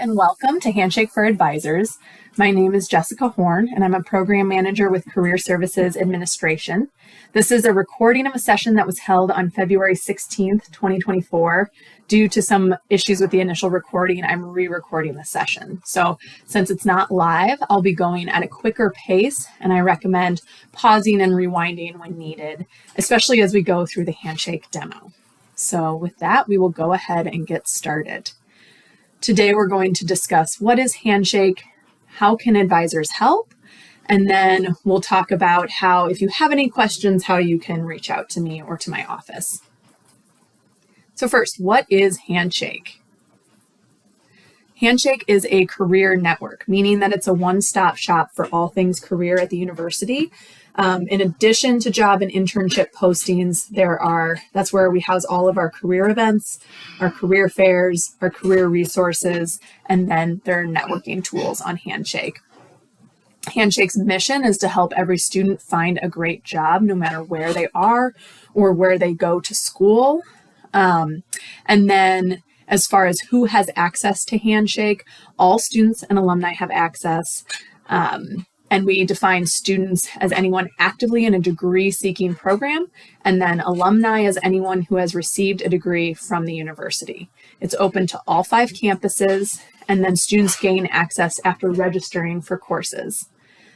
and welcome to Handshake for Advisors. My name is Jessica Horn, and I'm a program manager with Career Services Administration. This is a recording of a session that was held on February 16th, 2024. Due to some issues with the initial recording, I'm re-recording the session. So since it's not live, I'll be going at a quicker pace, and I recommend pausing and rewinding when needed, especially as we go through the Handshake demo. So with that, we will go ahead and get started. Today, we're going to discuss what is Handshake, how can advisors help, and then we'll talk about how, if you have any questions, how you can reach out to me or to my office. So first, what is Handshake? Handshake is a career network, meaning that it's a one-stop shop for all things career at the university. In addition to job and internship postings, that's where we house all of our career events, our career fairs, our career resources, and then there are networking tools on Handshake. Handshake's mission is to help every student find a great job, no matter where they are or where they go to school. And then as far as who has access to Handshake, all students and alumni have access. And we define students as anyone actively in a degree-seeking program, and then alumni as anyone who has received a degree from the university. It's open to all 5 campuses, and then students gain access after registering for courses.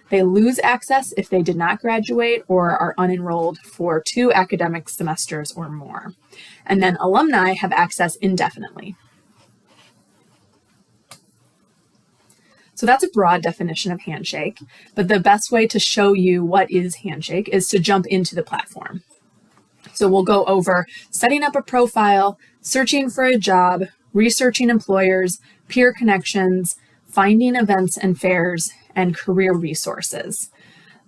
They lose access if they did not graduate or are unenrolled for 2 academic semesters or more. And then alumni have access indefinitely. So that's a broad definition of Handshake, but the best way to show you what is Handshake is to jump into the platform. So we'll go over setting up a profile, searching for a job, researching employers, peer connections, finding events and fairs, and career resources.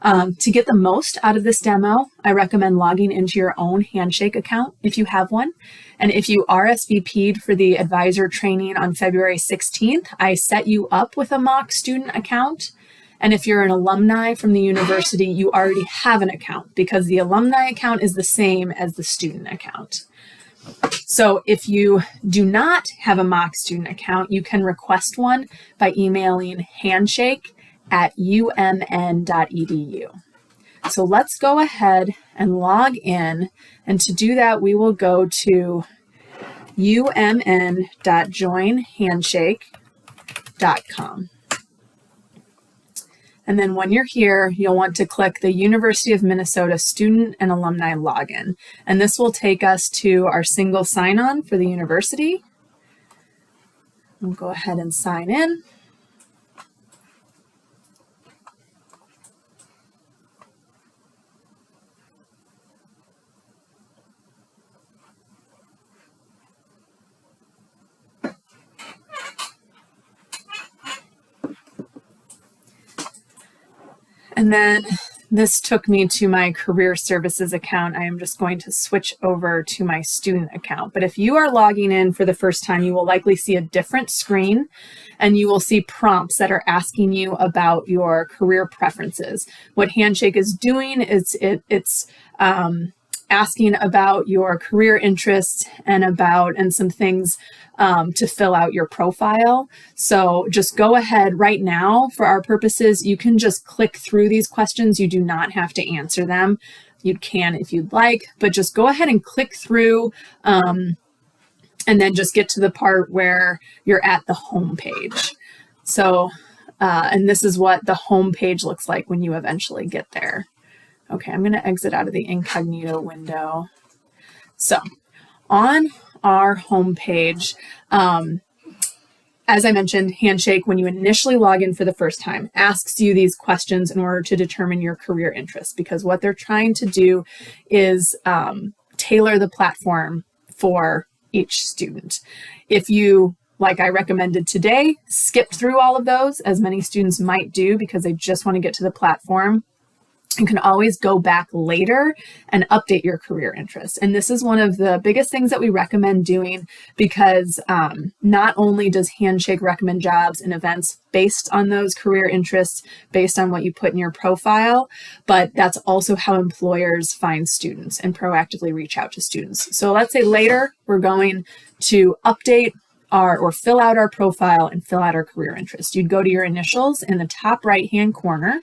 To get the most out of this demo, I recommend logging into your own Handshake account if you have one. And if you RSVP'd for the advisor training on February 16th, I set you up with a mock student account. And if you're an alumni from the university, you already have an account because the alumni account is the same as the student account. So if you do not have a mock student account, you can request one by emailing handshake@umn.edu. So let's go ahead and log in. And to do that, we will go to umn.joinhandshake.com. And then when you're here, you'll want to click the University of Minnesota Student and Alumni Login. And this will take us to our single sign-on for the university. We'll go ahead and sign in. And then this took me to my career services account. I am just going to switch over to my student account. But if you are logging in for the first time, you will likely see a different screen and you will see prompts that are asking you about your career preferences. What Handshake is doing is it's asking about your career interests and some things to fill out your profile. So just go ahead right now. For our purposes, you can just click through these questions. You do not have to answer them. You can if you'd like, but just go ahead and click through and then just get to the part where you're at the home page. So, and this is what the home page looks like when you eventually get there. Okay, I'm going to exit out of the incognito window. So on our home page, as I mentioned, Handshake, when you initially log in for the first time, asks you these questions in order to determine your career interests, because what they're trying to do is tailor the platform for each student. If you, like I recommended today, skip through all of those, as many students might do because they just want to get to the platform, you can always go back later and update your career interests. And this is one of the biggest things that we recommend doing because not only does Handshake recommend jobs and events based on those career interests, based on what you put in your profile, but that's also how employers find students and proactively reach out to students. So let's say later we're going to update or fill out our profile and fill out our career interest. You'd go to your initials in the top right-hand corner,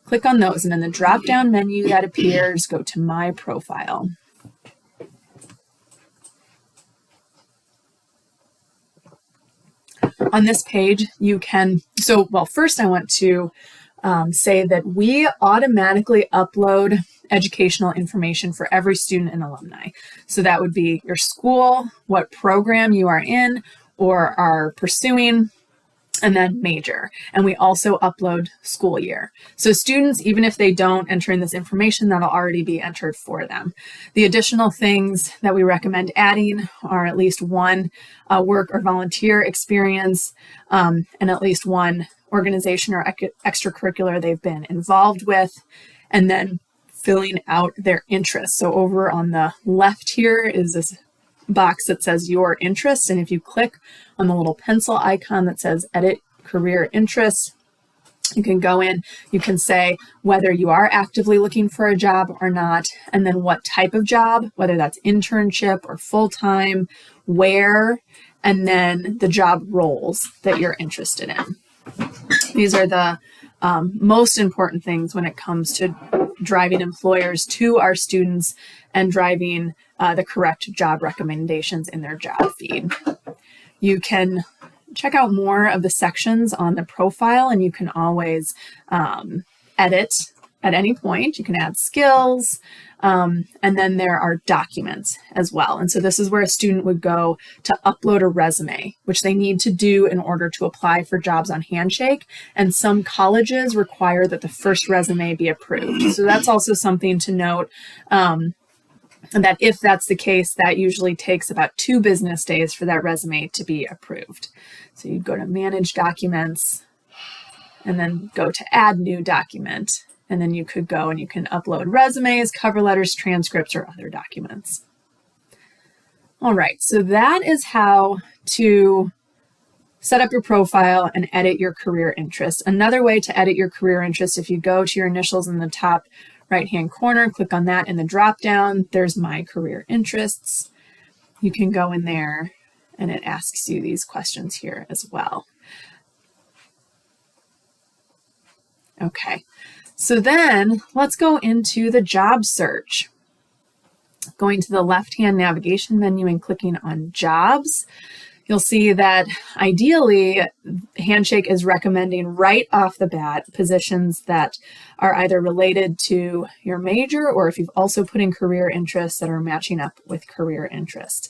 click on those, and in the drop-down menu that appears, go to My Profile. On this page, you can, first I want to say that we automatically upload educational information for every student and alumni. So that would be your school, what program you are in or are pursuing, and then major. And we also upload school year. So students, even if they don't enter in this information, that'll already be entered for them. The additional things that we recommend adding are at least one work or volunteer experience and at least one organization or extracurricular they've been involved with, and then filling out their interests. So over on the left here is this box that says your interest, and if you click on the little pencil icon that says edit career interests, you can go in, you can say whether you are actively looking for a job or not, and then what type of job, whether that's internship or full-time, where, and then the job roles that you're interested in. These are the most important things when it comes to driving employers to our students and driving the correct job recommendations in their job feed. You can check out more of the sections on the profile, and you can always edit at any point. You can add skills, and then there are documents as well. And so this is where a student would go to upload a resume, which they need to do in order to apply for jobs on Handshake. And some colleges require that the first resume be approved. So that's also something to note. And that if that's the case, that usually takes about 2 business days for that resume to be approved. So you'd go to Manage Documents and then go to Add New Document. And then you could go and you can upload resumes, cover letters, transcripts, or other documents. All right, so that is how to set up your profile and edit your career interests. Another way to edit your career interests, if you go to your initials in the top right-hand corner, click on that in the drop-down, there's My Career Interests. You can go in there and it asks you these questions here as well. Okay, so then let's go into the job search. Going to the left-hand navigation menu and clicking on Jobs, you'll see that ideally Handshake is recommending right off the bat positions that are either related to your major, or if you've also put in career interests that are matching up with career interests.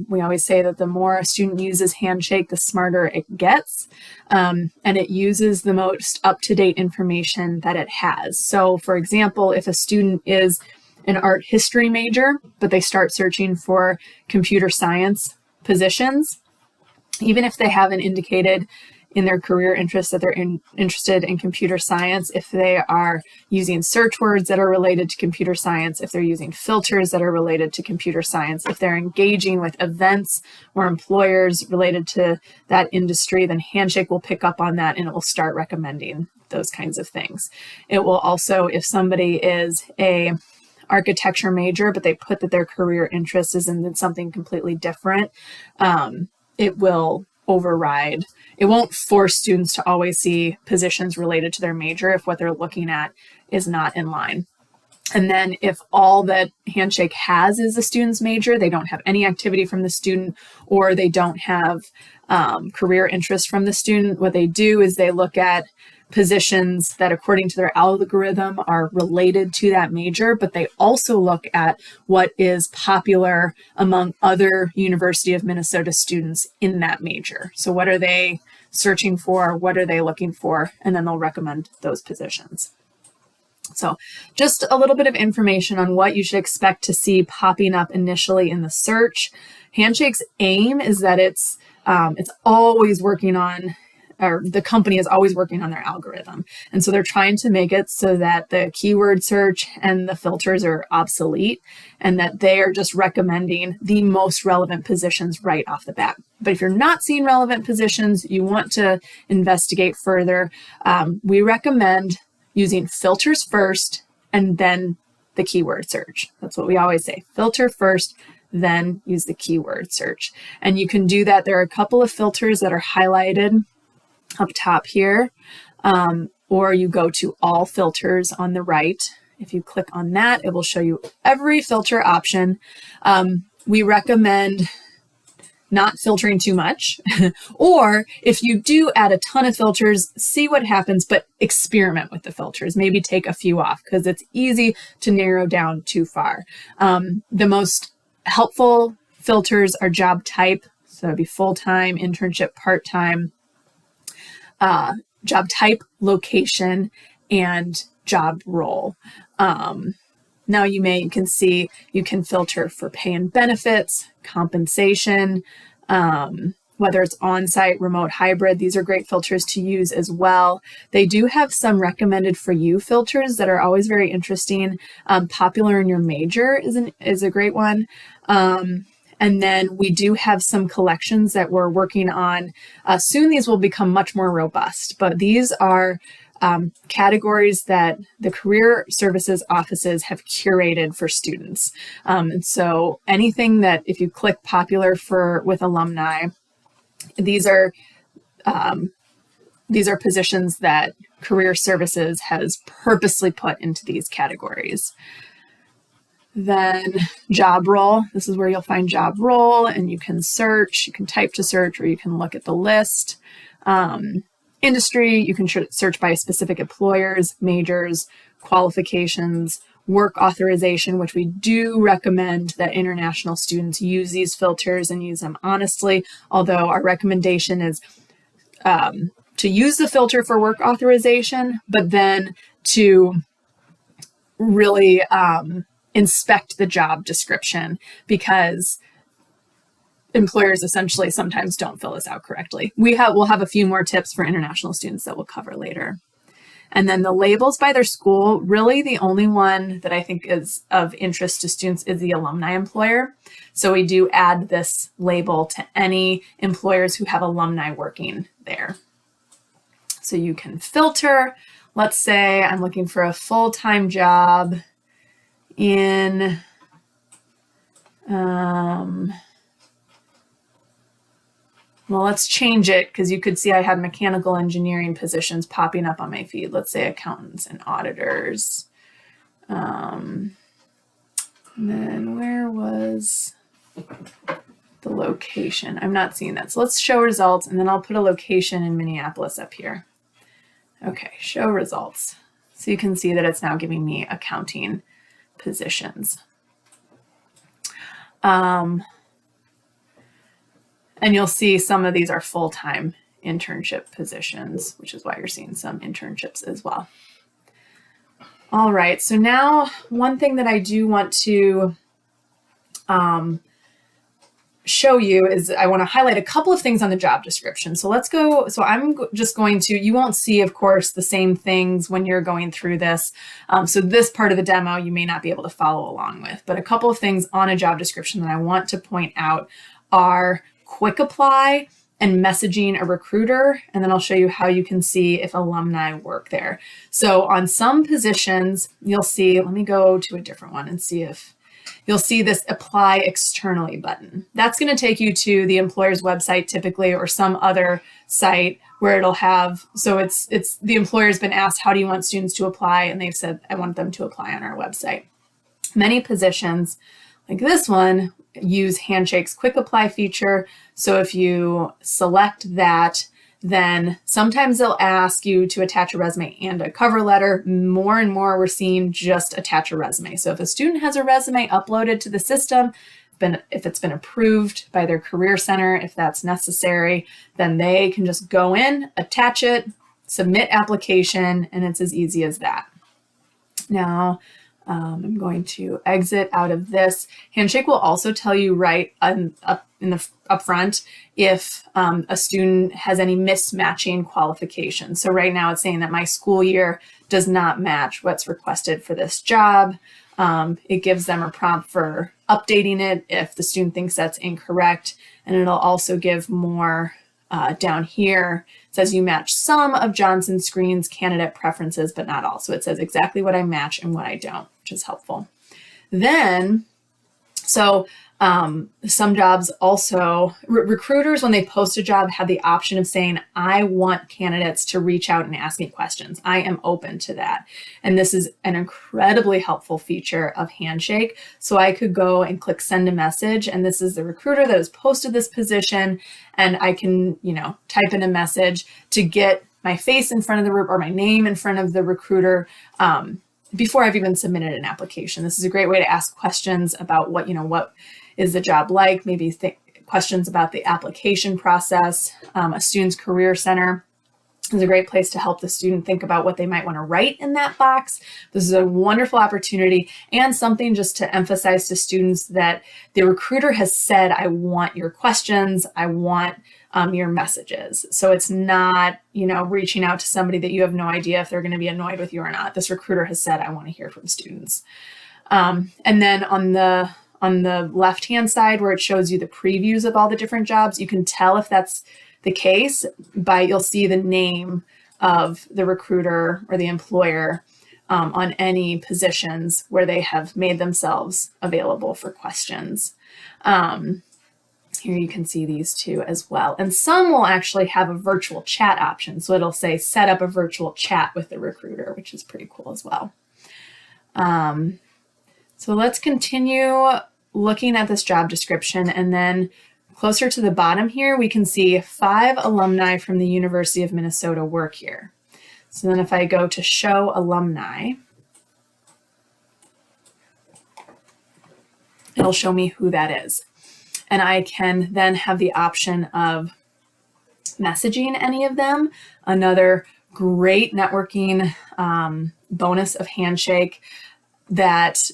We always say that the more a student uses Handshake, the smarter it gets, and it uses the most up-to-date information that it has. So for example, if a student is an art history major, but they start searching for computer science positions, even if they haven't indicated in their career interests that they're interested in computer science, if they are using search words that are related to computer science, if they're using filters that are related to computer science, if they're engaging with events or employers related to that industry, then Handshake will pick up on that and it will start recommending those kinds of things. It will also, if somebody is a architecture major, but they put that their career interest is in something completely different, it will override. It won't force students to always see positions related to their major if what they're looking at is not in line. And then if all that Handshake has is a student's major, they don't have any activity from the student, or they don't have career interest from the student, what they do is they look at positions that according to their algorithm are related to that major, but they also look at what is popular among other University of Minnesota students in that major. So what are they searching for? What are they looking for? And then they'll recommend those positions. So just a little bit of information on what you should expect to see popping up initially in the search. Handshake's aim is that it's always working on, or the company is always working on their algorithm. And so they're trying to make it so that the keyword search and the filters are obsolete and that they are just recommending the most relevant positions right off the bat. But if you're not seeing relevant positions, you want to investigate further. We recommend using filters first and then the keyword search. That's what we always say. Filter first, then use the keyword search. And you can do that. There are a couple of filters that are highlighted up top here, or you go to all filters on the right. If you click on that, it will show you every filter option. We recommend not filtering too much, or if you do add a ton of filters, see what happens, but experiment with the filters. Maybe take a few off because it's easy to narrow down too far. The most helpful filters are job type, so it'd be full-time, internship, part-time, job type, location, and job role. Now you can see you can filter for pay and benefits, compensation, whether it's on-site, remote, hybrid. These are great filters to use as well. They do have some recommended for you filters that are always very interesting. Popular in your major is a great one. And then we do have some collections that we're working on. Soon these will become much more robust, but these are categories that the career services offices have curated for students. And so anything that, if you click popular with alumni, these are positions that career services has purposely put into these categories. Then job role, this is where you'll find job role, and you can search, you can type to search, or you can look at the list. Industry, you can search by specific employers, majors, qualifications, work authorization, which we do recommend that international students use these filters and use them honestly, although our recommendation is to use the filter for work authorization, but then to really inspect the job description, because employers essentially sometimes don't fill this out correctly. We'll have a few more tips for international students that we'll cover later. And then the labels by their school, really the only one that I think is of interest to students is the alumni employer. So we do add this label to any employers who have alumni working there. So you can filter. Let's say I'm looking for a full-time job in well, let's change it, because you could see I had mechanical engineering positions popping up on my feed. Let's say accountants and auditors. And then where was the location? I'm not seeing that. So let's show results, and then I'll put a location in Minneapolis up here. Okay, show results. So you can see that it's now giving me accounting positions. And you'll see some of these are full-time internship positions, which is why you're seeing some internships as well. All right, so now one thing that I do want to show you is I want to highlight a couple of things on the job description. So let's go. So I'm just going to, you won't see, of course, the same things when you're going through this. So this part of the demo, you may not be able to follow along with, but a couple of things on a job description that I want to point out are quick apply and messaging a recruiter. And then I'll show you how you can see if alumni work there. So on some positions, you'll see, let me go to a different one and see if you'll see this apply externally button. That's going to take you to the employer's website typically, or some other site where it'll have, so it's the employer's been asked, how do you want students to apply? And they've said, I want them to apply on our website. Many positions like this one use Handshake's quick apply feature. So if you select that, then sometimes they'll ask you to attach a resume and a cover letter. More and more we're seeing just attach a resume. So if a student has a resume uploaded to the system, if it's been approved by their career center, if that's necessary, then they can just go in, attach it, submit application, and it's as easy as that. Now, I'm going to exit out of this. Handshake will also tell you right up front if a student has any mismatching qualifications. So right now it's saying that my school year does not match what's requested for this job. It gives them a prompt for updating it if the student thinks that's incorrect. And it'll also give more down here. It says you match some of Johnson Screen's candidate preferences, but not all. So it says exactly what I match and what I don't, which is helpful. Then, so Some jobs also, recruiters, when they post a job, have the option of saying, I want candidates to reach out and ask me questions. I am open to that. And this is an incredibly helpful feature of Handshake. So I could go and click send a message, and this is the recruiter that has posted this position. And I can, type in a message to get my face in front of or my name in front of the recruiter, before I've even submitted an application. This is a great way to ask questions about what is the job like, maybe questions about the application process. A student's career center is a great place to help the student think about what they might want to write in that box. This is a wonderful opportunity and something just to emphasize to students that the recruiter has said, I want your questions, I want your messages. So it's not, reaching out to somebody that you have no idea if they're going to be annoyed with you or not. This recruiter has said, I want to hear from students. And then on the left-hand side where it shows you the previews of all the different jobs, you can tell if that's the case you'll see the name of the recruiter or the employer on any positions where they have made themselves available for questions. Here you can see these two as well. And some will actually have a virtual chat option. So it'll say set up a virtual chat with the recruiter, which is pretty cool as well. So let's continue looking at this job description, and then closer to the bottom here, we can see 5 alumni from the University of Minnesota work here. So then if I go to show alumni, it'll show me who that is. And I can then have the option of messaging any of them. Another great networking bonus of Handshake that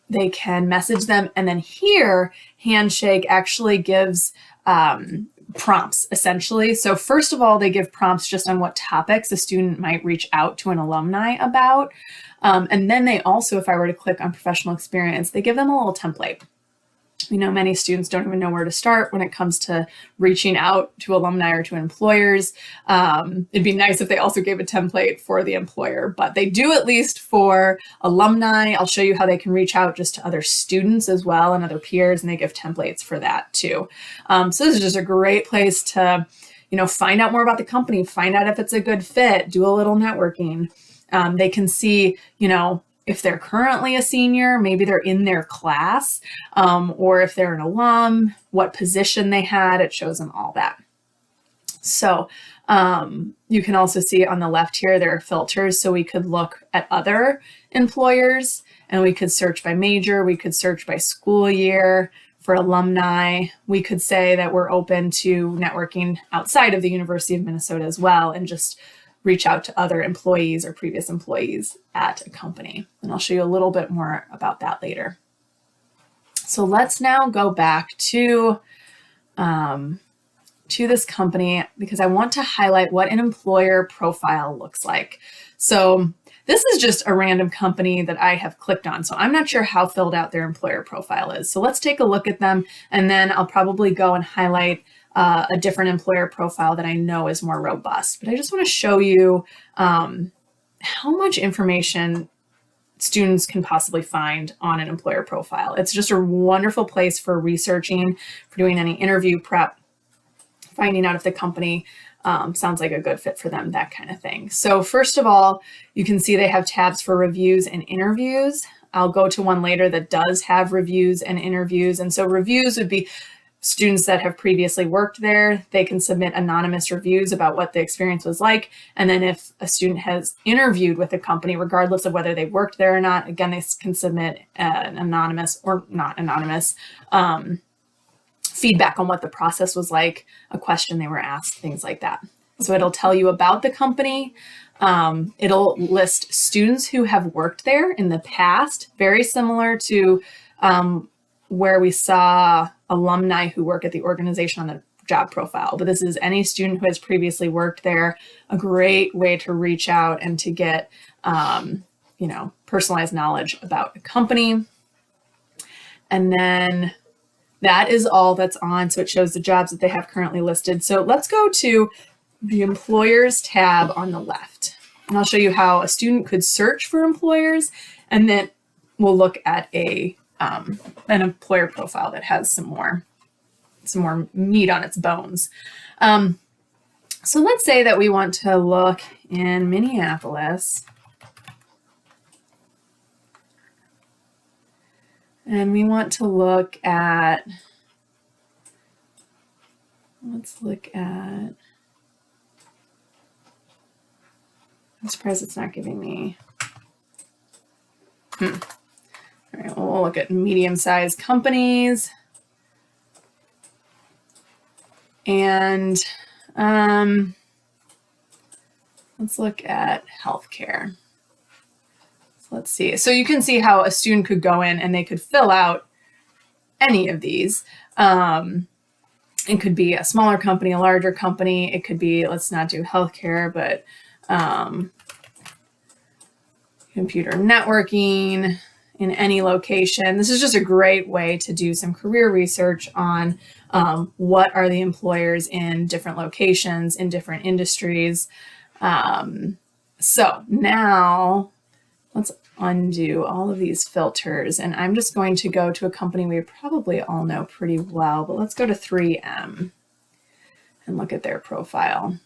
they can message them. And then here, Handshake actually gives prompts, essentially. So first of all, they give prompts just on what topics a student might reach out to an alumni about. And then they also, if I were to click on professional experience, they give them a little template. Many students don't even know where to start when it comes to reaching out to alumni or to employers. It'd be nice if they also gave a template for the employer, but they do at least for alumni. I'll show you how they can reach out just to other students as well and other peers, and they give templates for that too. So this is just a great place to, find out more about the company, find out if it's a good fit, do a little networking. They can see, if they're currently a senior, maybe they're in their class, or if they're an alum, what position they had, it shows them all that. So you can also see on the left here, there are filters. So we could look at other employers and we could search by major, we could search by school year. For alumni, we could say that we're open to networking outside of the University of Minnesota as well, and just reach out to other employees or previous employees at a company. And I'll show you a little bit more about that later. So let's now go back to this company because I want to highlight what an employer profile looks like. So this is just a random company that I have clicked on. So I'm not sure how filled out their employer profile is. So let's take a look at them, and then I'll probably go and highlight a different employer profile that I know is more robust. But I just want to show you how much information students can possibly find on an employer profile. It's just a wonderful place for researching, for doing any interview prep, finding out if the company sounds like a good fit for them, that kind of thing. So first of all, you can see they have tabs for reviews and interviews. I'll go to one later that does have reviews and interviews. And so reviews would be students that have previously worked there. They can submit anonymous reviews about what the experience was like. And then if a student has interviewed with a company, regardless of whether they worked there or not, again, they can submit an anonymous or not anonymous feedback on what the process was like, a question they were asked, things like that. So it'll tell you about the company. It'll list students who have worked there in the past, very similar to where we saw alumni who work at the organization on the job profile. But this is any student who has previously worked there, a great way to reach out and to get, personalized knowledge about the company. And then that is all that's on. So it shows the jobs that they have currently listed. So let's go to the employers tab on the left. And I'll show you how a student could search for employers. And then we'll look at a an employer profile that has some more meat on its bones. So let's say that we want to look in Minneapolis, and we want to look at, I'm surprised it's not giving me, All right, well, we'll look at medium-sized companies. And let's look at healthcare. So let's see. So you can see how a student could go in and they could fill out any of these. It could be a smaller company, a larger company. It could be, let's not do healthcare, but computer networking in any location. This is just a great way to do some career research on what are the employers in different locations, in different industries. So now let's undo all of these filters, and I'm just going to go to a company we probably all know pretty well, but let's go to 3M and look at their profile.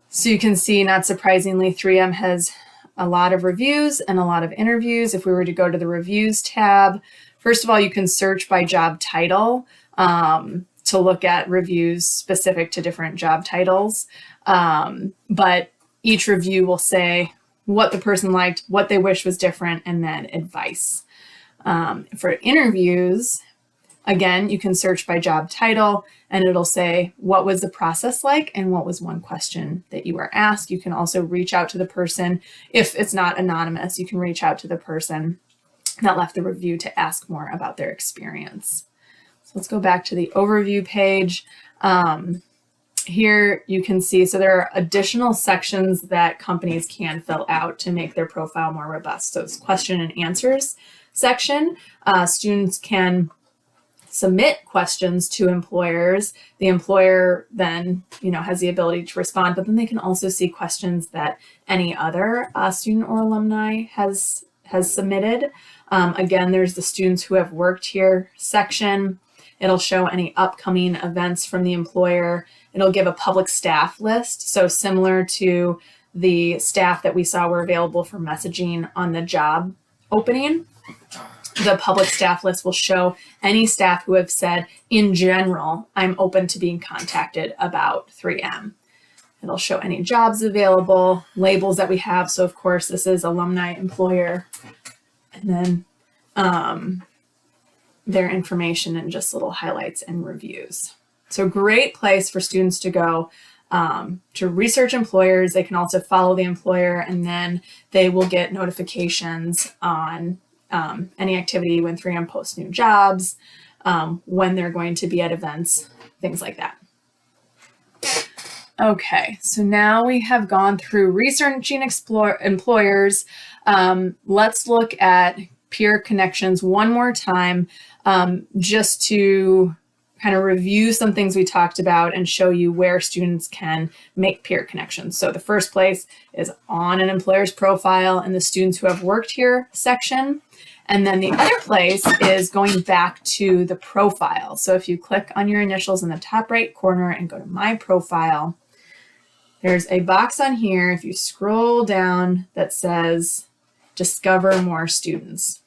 So you can see, not surprisingly, 3M has a lot of reviews and a lot of interviews. If we were to go to the reviews tab, first of all, you can search by job title to look at reviews specific to different job titles. But each review will say what the person liked, what they wish was different, and then advice. For interviews, again, you can search by job title and it'll say what was the process like and what was one question that you were asked. You can also reach out to the person. If it's not anonymous, you can reach out to the person that left the review to ask more about their experience. So let's go back to the overview page. Here you can see, so there are additional sections that companies can fill out to make their profile more robust. So it's question and answers section. Students can submit questions to employers. The employer then, has the ability to respond, but then they can also see questions that any other student or alumni has submitted. Again, there's the students who have worked here section. It'll show any upcoming events from the employer. It'll give a public staff list. So similar to the staff that we saw were available for messaging on the job opening, the public staff list will show any staff who have said, in general, I'm open to being contacted about 3M. It'll show any jobs available, labels that we have. So of course, this is alumni, employer, and then their information and just little highlights and reviews. So great place for students to go to research employers. They can also follow the employer, and then they will get notifications on any activity when 3M posts new jobs, when they're going to be at events, things like that. Okay, so now we have gone through researching employers. Let's look at peer connections one more time, just to kind of review some things we talked about and show you where students can make peer connections. So the first place is on an employer's profile in the students who have worked here section. And then the other place is going back to the profile. So if you click on your initials in the top right corner and go to My Profile, there's a box on here, if you scroll down, that says Discover More Students.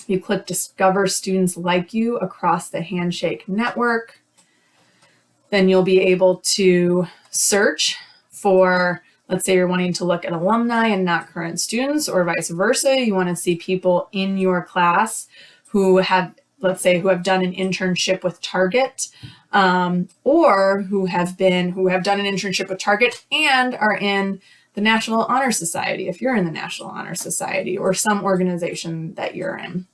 You click Discover Students Like You across the Handshake network, then you'll be able to search for, let's say you're wanting to look at alumni and not current students, or vice versa. You want to see people in your class who have, let's say, who have done an internship with Target, or who have done an internship with Target and are in the National Honor Society, if you're in the National Honor Society or some organization that you're in.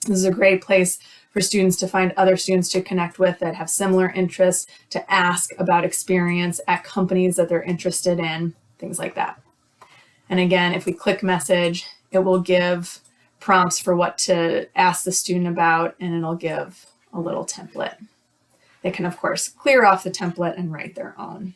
This is a great place for students to find other students to connect with that have similar interests, to ask about experience at companies that they're interested in, things like that. And again, if we click message, it will give prompts for what to ask the student about, and it'll give a little template. They can, of course, clear off the template and write their own.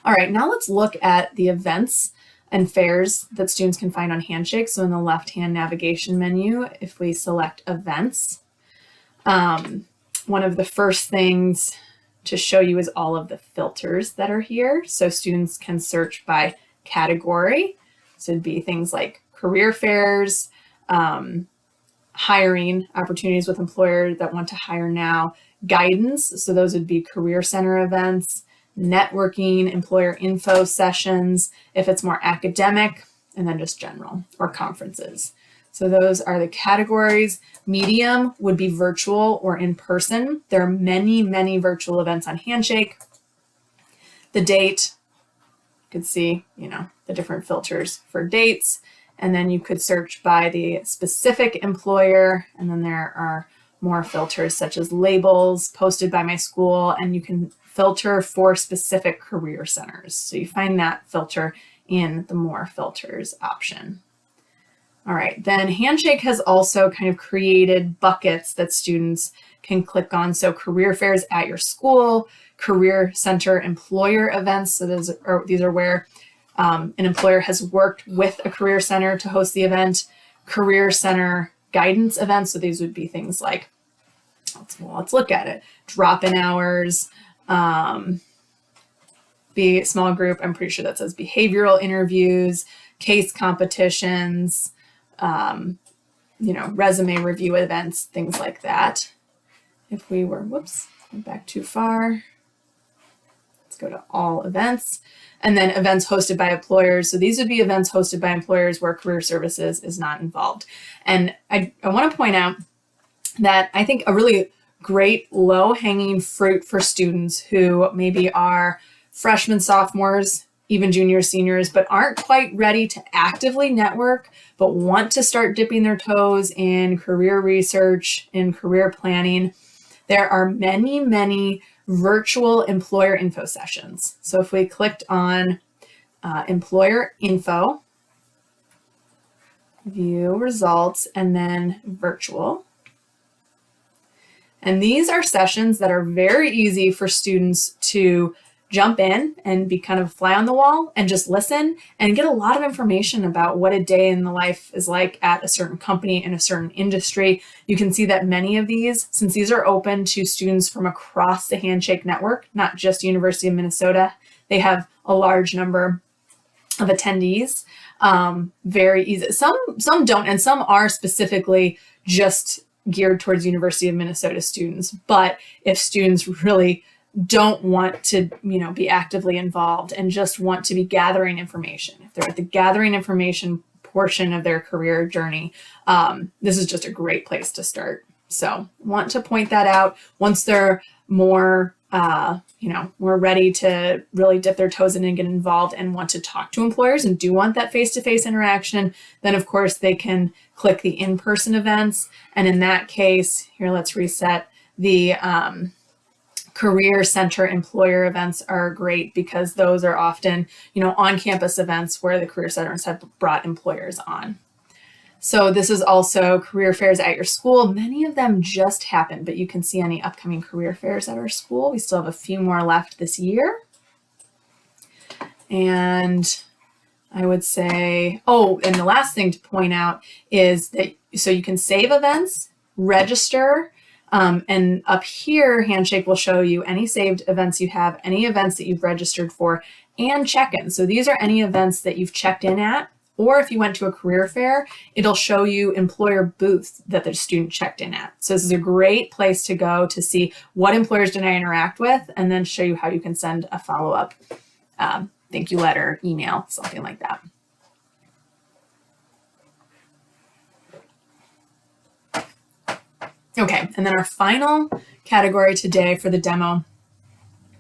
All right, now let's look at the events and fairs that students can find on Handshake. So in the left-hand navigation menu, if we select events, one of the first things to show you is all of the filters that are here. So students can search by category. So it'd be things like career fairs, hiring opportunities with employers that want to hire now, guidance. So those would be career center events, networking, employer info sessions, if it's more academic, and then just general or conferences. So those are the categories. Medium would be virtual or in person. There are many, many virtual events on Handshake. The date, you could see, the different filters for dates. And then you could search by the specific employer. And then there are more filters such as labels posted by my school. And you can filter for specific career centers. So you find that filter in the more filters option. All right, then Handshake has also kind of created buckets that students can click on. So career fairs at your school, career center employer events. So these are where an employer has worked with a career center to host the event, career center guidance events. So these would be things like, let's look at it, drop-in hours, be small group. I'm pretty sure that says behavioral interviews, case competitions, resume review events, things like that. If we were, went back too far. Let's go to all events, and then events hosted by employers. So these would be events hosted by employers where career services is not involved. And I want to point out that I think a really great low-hanging fruit for students who maybe are freshmen, sophomores, even juniors, seniors, but aren't quite ready to actively network, but want to start dipping their toes in career research, in career planning. There are many, many virtual employer info sessions. So if we clicked on employer info, view results, and then virtual. And these are sessions that are very easy for students to jump in and be kind of fly on the wall and just listen and get a lot of information about what a day in the life is like at a certain company in a certain industry. You can see that many of these, since these are open to students from across the Handshake network, not just University of Minnesota, they have a large number of attendees. Very easy. Some don't, and some are specifically just geared towards University of Minnesota students. But if students really don't want to, be actively involved and just want to be gathering information, if they're at the gathering information portion of their career journey, this is just a great place to start. So want to point that out. Once they're more, more ready to really dip their toes in and get involved and want to talk to employers and do want that face-to-face interaction, then of course they can click the in-person events. And in that case, here, let's reset the, career center employer events are great because those are often, on-campus events where the career centers have brought employers on. So this is also career fairs at your school. Many of them just happened, but you can see any upcoming career fairs at our school. We still have a few more left this year. And I would say, and the last thing to point out is that, so you can save events, register, and up here, Handshake will show you any saved events you have, any events that you've registered for, and check-in. So these are any events that you've checked in at, or if you went to a career fair, it'll show you employer booths that the student checked in at. So this is a great place to go to see what employers did I interact with, and then show you how you can send a follow-up thank you letter, email, something like that. Okay, and then our final category today for the demo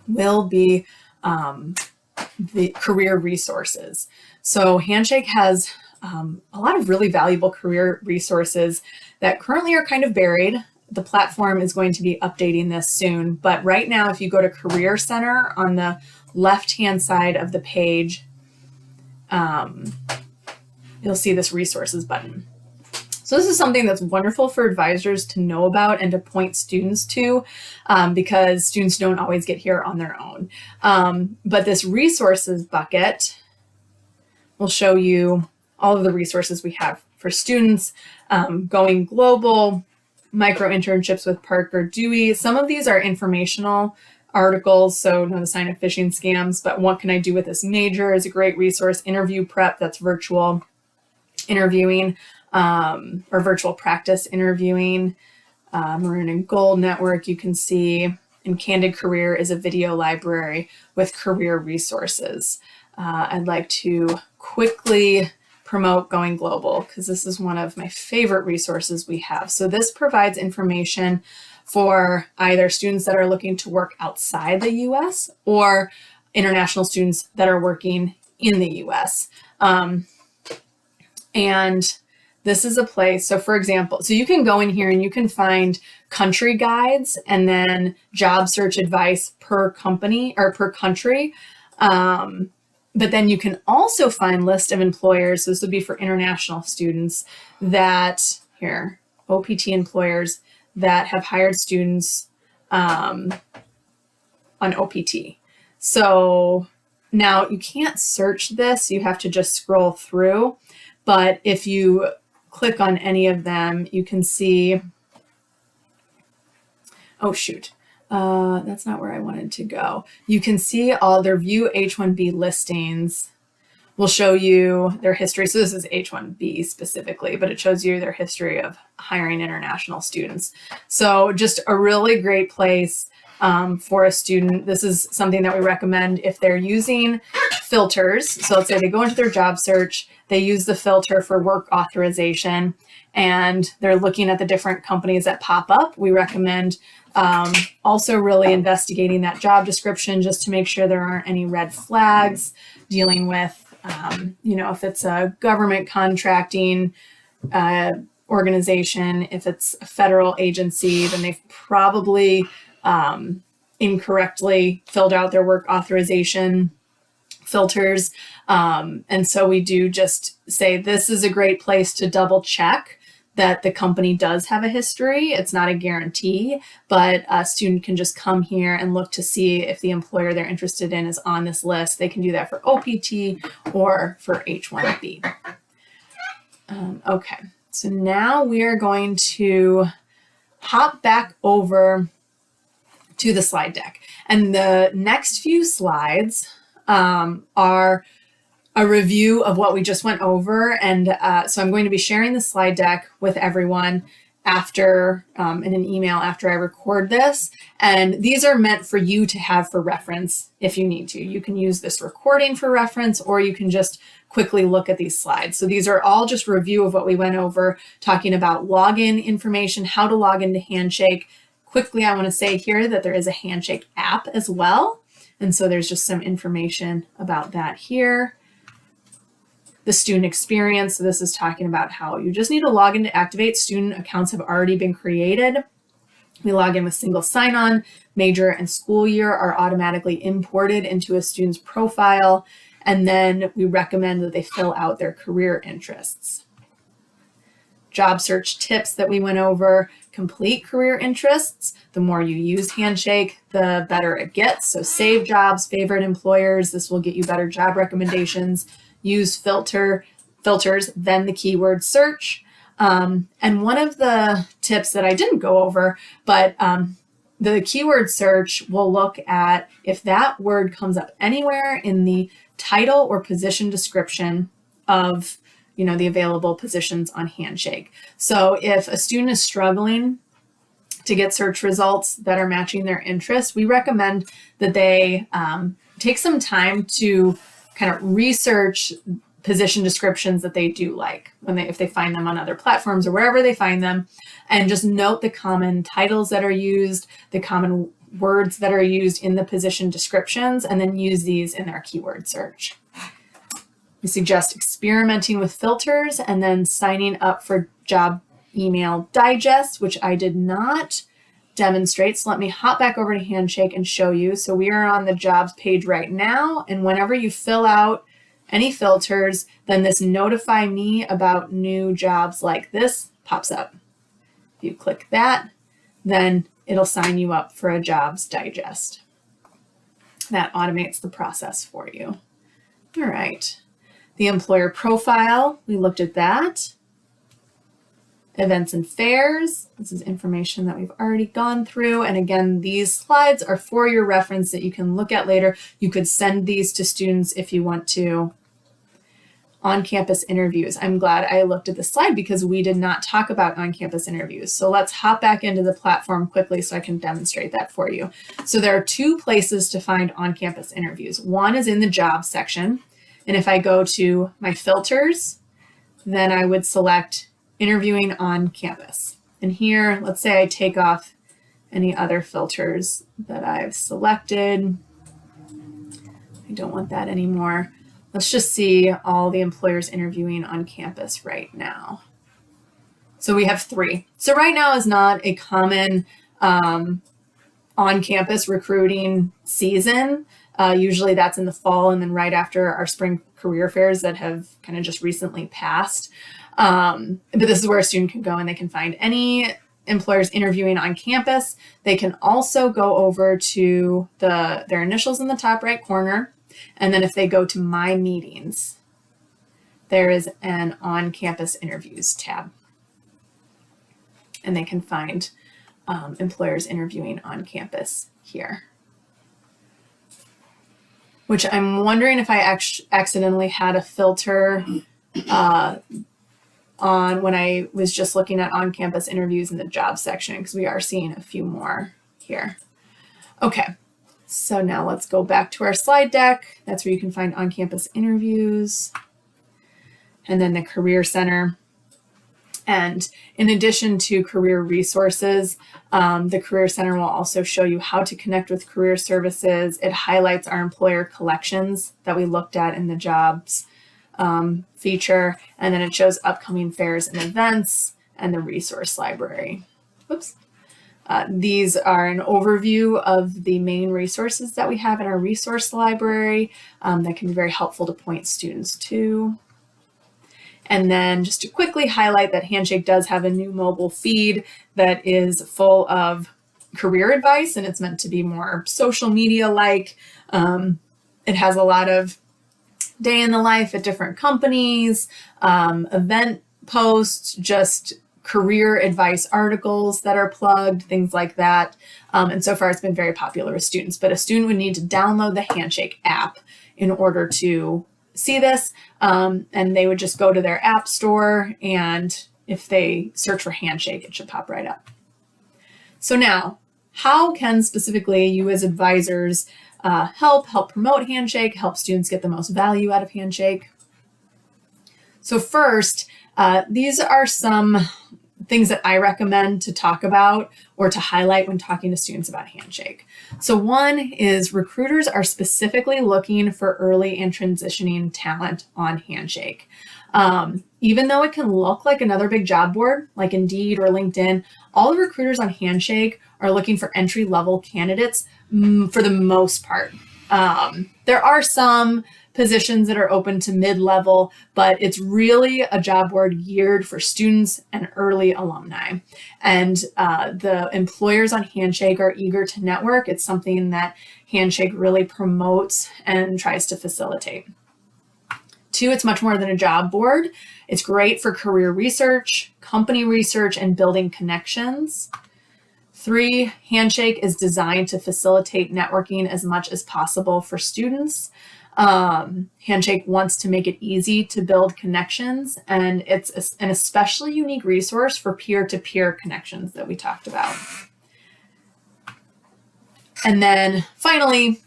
will be the career resources. So Handshake has a lot of really valuable career resources that currently are kind of buried. The platform is going to be updating this soon, but right now, if you go to Career Center on the left-hand side of the page, you'll see this resources button. So this is something that's wonderful for advisors to know about and to point students to because students don't always get here on their own. But this resources bucket will show you all of the resources we have for students, going global, micro internships with Parker Dewey. Some of these are informational articles, so know the sign of phishing scams, but what can I do with this major is a great resource. Interview prep, that's virtual interviewing or virtual practice interviewing. Maroon and Gold Network, you can see, and Candid Career is a video library with career resources. I'd like to quickly promote Going Global because this is one of my favorite resources we have. So this provides information for either students that are looking to work outside the US or international students that are working in the US. And this is a place, so for example, so you can go in here and you can find country guides and then job search advice per company or per country. But then you can also find list of employers. So this would be for international students that, here, OPT employers that have hired students on OPT. So now you can't search this, you have to just scroll through. But if you click on any of them, you can see, oh shoot, that's not where I wanted to go. You can see all their view H-1B listings will show you their history. So this is H-1B specifically, but it shows you their history of hiring international students. So just a really great place for a student. This is something that we recommend if they're using filters. So let's say they go into their job search, they use the filter for work authorization, and they're looking at the different companies that pop up. We recommend also really investigating that job description just to make sure there aren't any red flags, dealing with, you know, if it's a government contracting organization, if it's a federal agency, then they've probably incorrectly filled out their work authorization filters. And so we do just say this is a great place to double check that the company does have a history. It's not a guarantee, but a student can just come here and look to see if the employer they're interested in is on this list. They can do that for OPT or for H-1B. Okay, so now we are going to hop back over to the slide deck. And the next few slides are a review of what we just went over. And so I'm going to be sharing the slide deck with everyone after in an email after I record this. And these are meant for you to have for reference if you need to. You can use this recording for reference, or you can just quickly look at these slides. So these are all just review of what we went over, talking about login information, how to log into Handshake. Quickly, I want to say here that there is a Handshake app as well. And so there's just some information about that here. The student experience. So this is talking about how you just need to log in to activate. Student accounts have already been created. We log in with single sign-on. Major and school year are automatically imported into a student's profile. And then we recommend that they fill out their career interests. Job search tips that we went over: complete career interests. The more you use Handshake, the better it gets. So save jobs, favorite employers. This will get you better job recommendations. Use filters, then the keyword search. And one of the tips that I didn't go over, but the keyword search will look at if that word comes up anywhere in the title or position description of, you know, the available positions on Handshake. So if a student is struggling to get search results that are matching their interests, we recommend that they take some time to kind of research position descriptions that they do like if they find them on other platforms or wherever they find them, and just note the common titles that are used, the common words that are used in the position descriptions, and then use these in their keyword search. We suggest experimenting with filters and then signing up for job email digest, which I did not demonstrate. So let me hop back over to Handshake and show you. So we are on the jobs page right now. And whenever you fill out any filters, then this notify me about new jobs like this pops up. If you click that, then it'll sign you up for a jobs digest. That automates the process for you. All right. The employer profile, we looked at that. Events and fairs, this is information that we've already gone through. And again, these slides are for your reference that you can look at later. You could send these to students if you want to. On-campus interviews. I'm glad I looked at this slide because we did not talk about on-campus interviews. So let's hop back into the platform quickly so I can demonstrate that for you. So there are two places to find on-campus interviews. One is in the jobs section. And if I go to my filters, then I would select interviewing on campus. And here, let's say I take off any other filters that I've selected. I don't want that anymore. Let's just see all the employers interviewing on campus right now. So we have 3. So right now is not a common on-campus recruiting season. Usually that's in the fall and then right after our spring career fairs that have kind of just recently passed. But this is where a student can go and they can find any employers interviewing on campus. They can also go over to their initials in the top right corner. And then if they go to My Meetings, there is an on-campus interviews tab. And they can find employers interviewing on campus here. Which I'm wondering if I accidentally had a filter on when I was just looking at on-campus interviews in the job section, because we are seeing a few more here. Okay, so now let's go back to our slide deck. That's where you can find on-campus interviews and then the Career Center. And in addition to career resources, the Career Center will also show you how to connect with career services. It highlights our employer collections that we looked at in the jobs feature, and then it shows upcoming fairs and events and the resource library. Oops. These are an overview of the main resources that we have in our resource library that can be very helpful to point students to. And then just to quickly highlight that Handshake does have a new mobile feed that is full of career advice, and it's meant to be more social media-like. It has a lot of day in the life at different companies, event posts, just career advice articles that are plugged, things like that. And so far it's been very popular with students, but a student would need to download the Handshake app in order to see this, and they would just go to their app store, and if they search for Handshake, it should pop right up. So now, how can specifically you as advisors help promote Handshake, help students get the most value out of Handshake? So first, these are some things that I recommend to talk about or to highlight when talking to students about Handshake. So one is recruiters are specifically looking for early and transitioning talent on Handshake. Even though it can look like another big job board, like Indeed or LinkedIn, all the recruiters on Handshake are looking for entry-level candidates for the most part. There are some positions that are open to mid-level, but it's really a job board geared for students and early alumni. And the employers on Handshake are eager to network. It's something that Handshake really promotes and tries to facilitate. 2, it's much more than a job board. It's great for career research, company research, and building connections. 3, Handshake is designed to facilitate networking as much as possible for students. Handshake wants to make it easy to build connections, and it's an especially unique resource for peer-to-peer connections that we talked about. And then finally,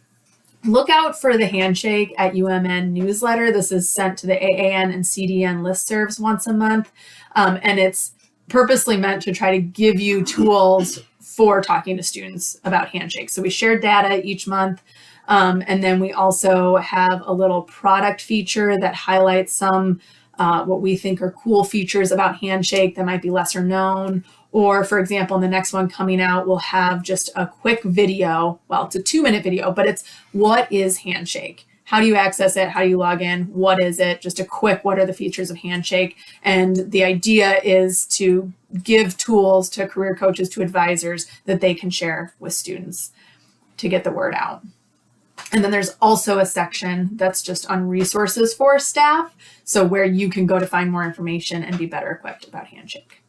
look out for the Handshake at UMN newsletter. This is sent to the AAN and CDN listservs once a month, and it's purposely meant to try to give you tools for talking to students about Handshake. So we share data each month. And then we also have a little product feature that highlights some what we think are cool features about Handshake that might be lesser known. Or for example, in the next one coming out, we'll have just a quick video. Well, it's a 2-minute video, but it's what is Handshake? How do you access it? How do you log in? What is it? Just a quick, what are the features of Handshake? And the idea is to give tools to career coaches, to advisors that they can share with students to get the word out. And then there's also a section that's just on resources for staff, so where you can go to find more information and be better equipped about Handshake.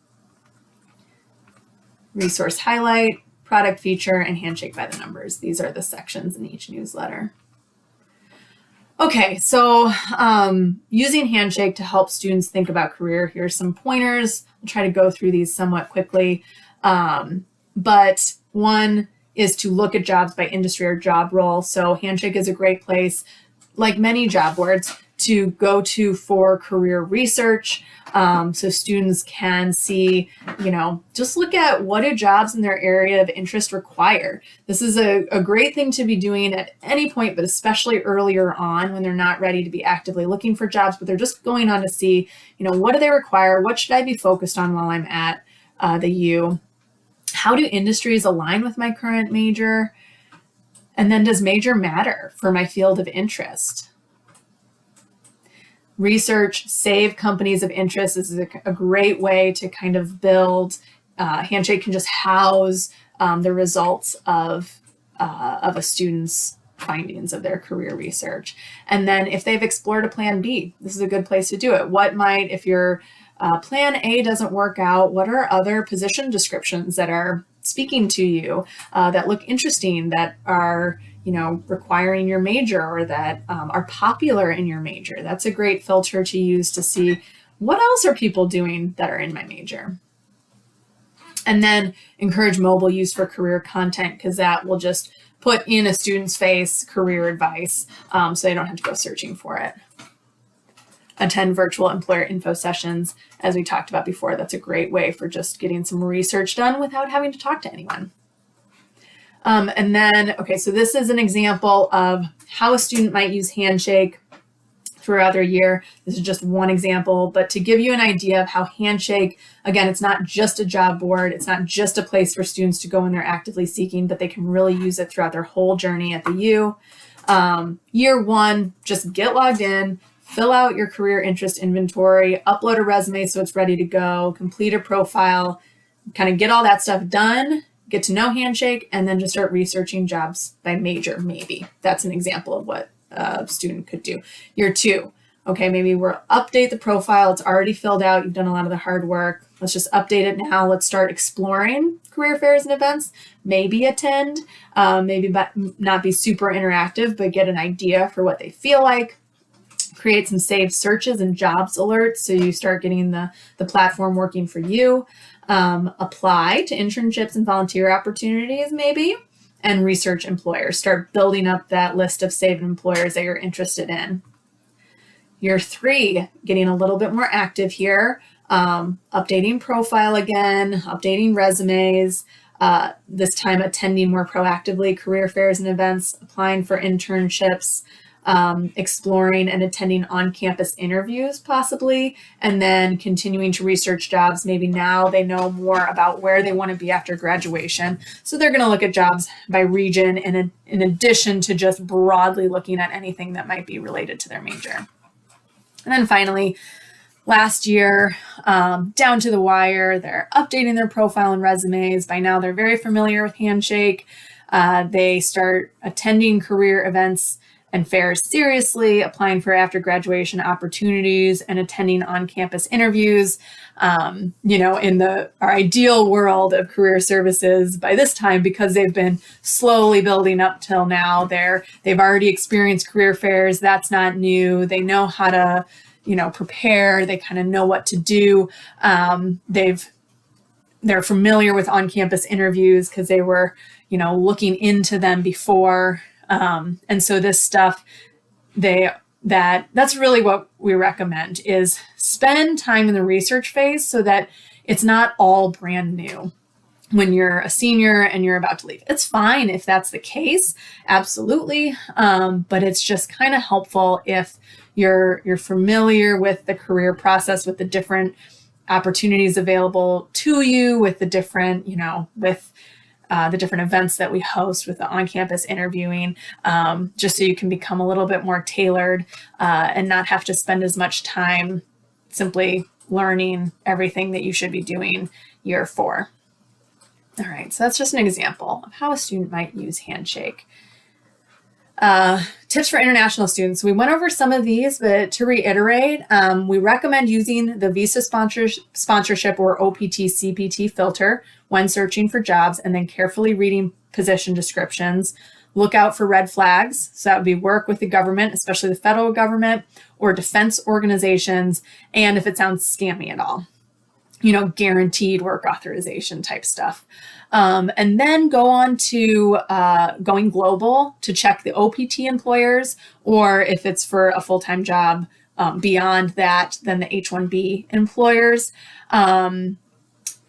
Resource highlight, product feature, and Handshake by the numbers. These are the sections in each newsletter. Okay, so using Handshake to help students think about career. Here's some pointers. I'll try to go through these somewhat quickly. But one is to look at jobs by industry or job role. So Handshake is a great place, like many job boards, to go to for career research. So students can see, just look at what do jobs in their area of interest require. This is a great thing to be doing at any point, but especially earlier on when they're not ready to be actively looking for jobs, but they're just going on to see, what do they require? What should I be focused on while I'm at the U? How do industries align with my current major? And then does major matter for my field of interest? Research, save companies of interest. This is a great way to kind of build. Handshake can just house the results of a student's findings of their career research. And then if they've explored a plan B, this is a good place to do it. What might, if your plan A doesn't work out, what are other position descriptions that are speaking to you that look interesting, that are requiring your major, or that are popular in your major? That's a great filter to use to see what else are people doing that are in my major. And then encourage mobile use for career content, because that will just put in a student's face career advice, so they don't have to go searching for it. Attend virtual employer info sessions. As we talked about before, that's a great way for just getting some research done without having to talk to anyone. And then, okay, so this is an example of how a student might use Handshake throughout their year. This is just one example, but to give you an idea of how Handshake, again, it's not just a job board. It's not just a place for students to go when they're actively seeking, but they can really use it throughout their whole journey at the U. Year one, just get logged in, fill out your career interest inventory, upload a resume so it's ready to go, complete a profile, kind of get all that stuff done, get to know Handshake, and then just start researching jobs by major, maybe. That's an example of what a student could do. Year two, okay, maybe we'll update the profile. It's already filled out. You've done a lot of the hard work. Let's just update it now. Let's start exploring career fairs and events. Maybe attend, maybe not be super interactive, but get an idea for what they feel like. Create some saved searches and jobs alerts so you start getting the platform working for you. Apply to internships and volunteer opportunities, maybe, and research employers. Start building up that list of saved employers that you're interested in. Year three, getting a little bit more active here, updating profile again, updating resumes, this time attending more proactively career fairs and events, applying for internships, exploring and attending on-campus interviews possibly, and then continuing to research jobs. Maybe now they know more about where they want to be after graduation. So they're going to look at jobs by region in addition to just broadly looking at anything that might be related to their major. And then finally, last year, down to the wire, they're updating their profile and resumes. By now, they're very familiar with Handshake. They start attending career events and fairs seriously, applying for after graduation opportunities and attending on-campus interviews. In our ideal world of career services, by this time, because they've been slowly building up till now, they've already experienced career fairs. That's not new. They know how to, prepare. They kind of know what to do. They're familiar with on-campus interviews because they were, looking into them before. And so this stuff, that's really what we recommend, is spend time in the research phase so that it's not all brand new when you're a senior and you're about to leave. It's fine if that's the case, absolutely. But it's just kind of helpful if you're familiar with the career process, with the different opportunities available to you, with the different, the different events that we host with the on-campus interviewing, just so you can become a little bit more tailored and not have to spend as much time simply learning everything that you should be doing year four. All right, so that's just an example of how a student might use Handshake. Tips for international students. We went over some of these, but to reiterate, we recommend using the visa sponsorship or OPT CPT filter when searching for jobs, and then carefully reading position descriptions. Look out for red flags. So that would be work with the government, especially the federal government or defense organizations, and if it sounds scammy at all. Guaranteed work authorization type stuff. And then go on to going global to check the OPT employers, or if it's for a full-time job beyond that, then the H-1B employers.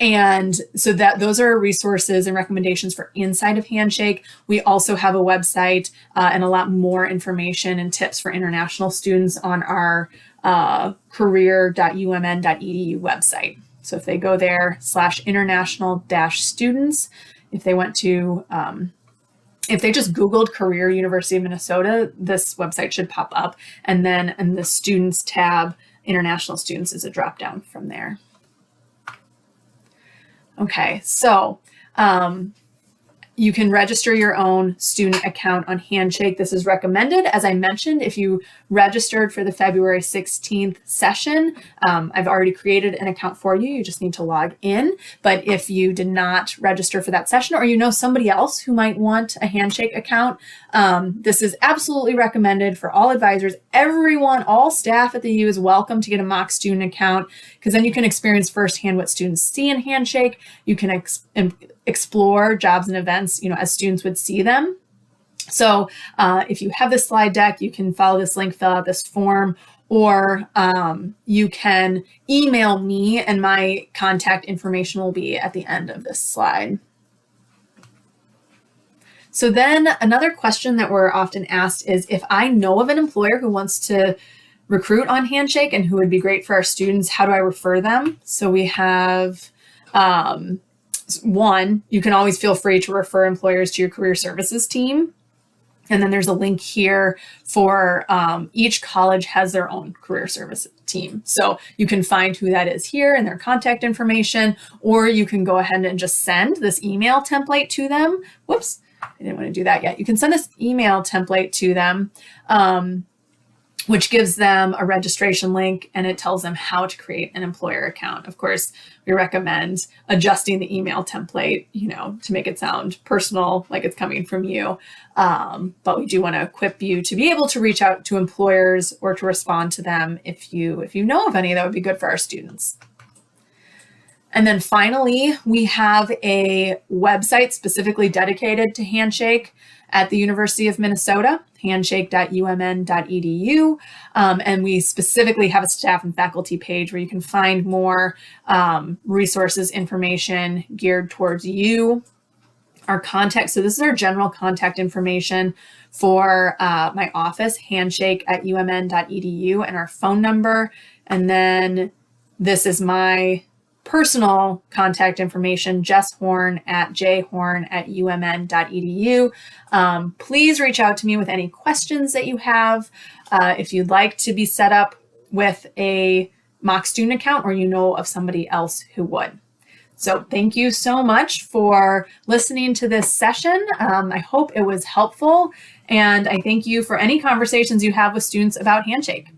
And so those are resources and recommendations for inside of Handshake. We also have a website and a lot more information and tips for international students on our career.umn.edu website. So if they go there /international-students, if they went to, if they just Googled Career University of Minnesota, this website should pop up. And then in the students tab, international students is a drop down from there. Okay, so you can register your own student account on Handshake. This is recommended, as I mentioned, if you registered for the February 16th session. I've already created an account for you. You just need to log in. But if you did not register for that session, or somebody else who might want a Handshake account, this is absolutely recommended for all advisors. Everyone, all staff at the U is welcome to get a mock student account, because then you can experience firsthand what students see in Handshake. You can explore jobs and events, as students would see them. So if you have this slide deck, you can follow this link, fill out this form, or you can email me, and my contact information will be at the end of this slide. So then another question that we're often asked is, if I know of an employer who wants to recruit on Handshake and who would be great for our students, how do I refer them? So we have one, you can always feel free to refer employers to your career services team. And then there's a link here for each college has their own career service team. So you can find who that is here and their contact information, or you can go ahead and just send this email template to them. Whoops, I didn't want to do that yet. You can send this email template to them, which gives them a registration link, and it tells them how to create an employer account. Of course, we recommend adjusting the email template, to make it sound personal, like it's coming from you. But we do want to equip you to be able to reach out to employers or to respond to them if you know of any. That would be good for our students. And then finally, we have a website specifically dedicated to Handshake at the University of Minnesota, handshake.umn.edu. And we specifically have a staff and faculty page where you can find more resources, information geared towards you. Our contact, so this is our general contact information for my office, handshake@umn.edu, and our phone number. And then this is my personal contact information, jesshorn@jhorn@umn.edu. Please reach out to me with any questions that you have. If you'd like to be set up with a mock student account, or of somebody else who would. So thank you so much for listening to this session. I hope it was helpful, and I thank you for any conversations you have with students about Handshake.